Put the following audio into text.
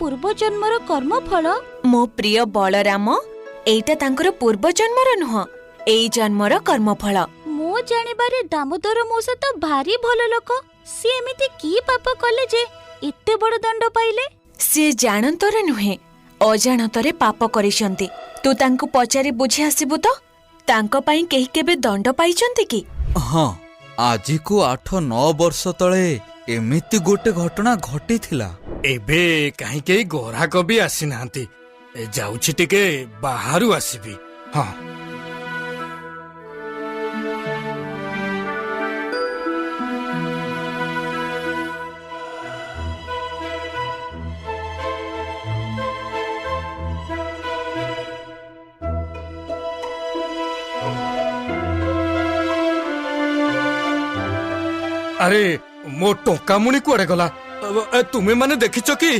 पूर्व जन्मर कर्म फल। मो प्रिय बलराम, एइटा तांकर पूर्व जन्मर नुह, एई जन्मर कर्मफल। मो जानिबारे दामोदर मौसा तो भारी भल लोक। सी एमिति की पाप कले जे एते बड़ दंड पाइले? सी जानतर नुहे, अजाणतरे पाप करिसंती। तू तांको पचारि बुझी आसिबु तो तांको पई केही केबे दंड पाइचंती कि? हाँ, आज को 8-9 वर्ष तले एमिति गोटे घटना घटी थिला। एबे कहीं केही ग्राहक भी आसी नांती। जाउछि टिके बाहरु आसीबी। हाँ अरे मो टोका मुणी कुआडे गला? तुम्हें माने देखिଛ कि